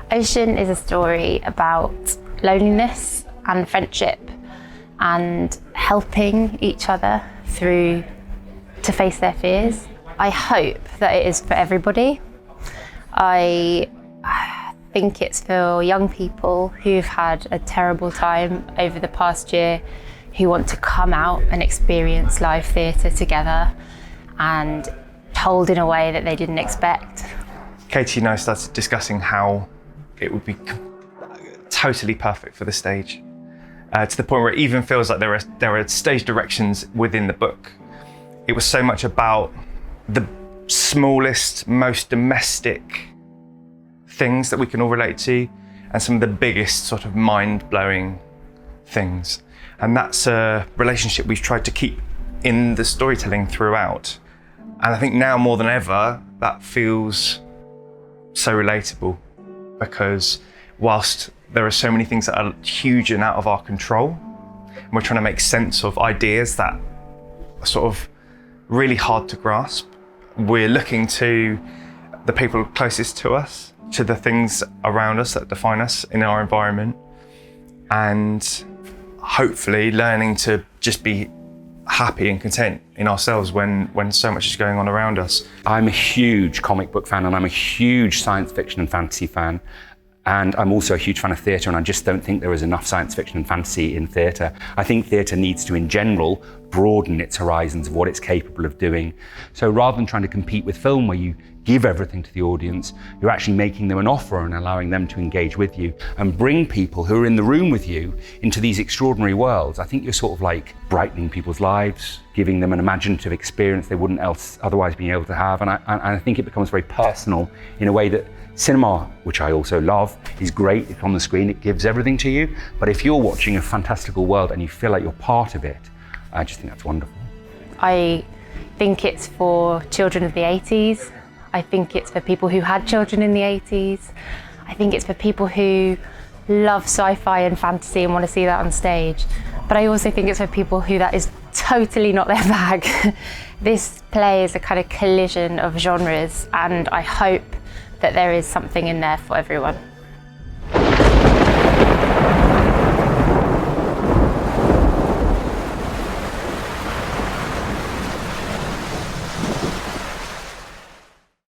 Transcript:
Ocean is a story about loneliness and friendship and helping each other through to face their fears. I hope that it is for everybody. I think it's for young people who've had a terrible time over the past year, who want to come out and experience live theatre together and told in a way that they didn't expect. Katie and I started discussing how it would be totally perfect for the stage, to the point where it even feels like there are stage directions within the book. It was so much about the smallest, most domestic things that we can all relate to, and some of the biggest sort of mind-blowing things. And that's a relationship we've tried to keep in the storytelling throughout. And I think now more than ever, that feels so relatable, because whilst there are so many things that are huge and out of our control, and we're trying to make sense of ideas that are sort of really hard to grasp, we're looking to the people closest to us, to the things around us that define us in our environment, and hopefully learning to just be happy and content in ourselves when so much is going on around us. I'm a huge comic book fan, and I'm a huge science fiction and fantasy fan. And I'm also a huge fan of theatre, and I just don't think there is enough science fiction and fantasy in theatre. I think theatre needs to, in general, broaden its horizons of what it's capable of doing. So rather than trying to compete with film, where you give everything to the audience, you're actually making them an offer and allowing them to engage with you and bring people who are in the room with you into these extraordinary worlds. I think you're sort of like brightening people's lives, giving them an imaginative experience they wouldn't otherwise be able to have. And I think it becomes very personal in a way that cinema, which I also love, is great. It's on the screen, it gives everything to you. But if you're watching a fantastical world and you feel like you're part of it, I just think that's wonderful. I think it's for children of the 80s. I think it's for people who had children in the 80s. I think it's for people who love sci-fi and fantasy and want to see that on stage. But I also think it's for people who that is totally not their bag. This play is a kind of collision of genres, and I hope that there is something in there for everyone.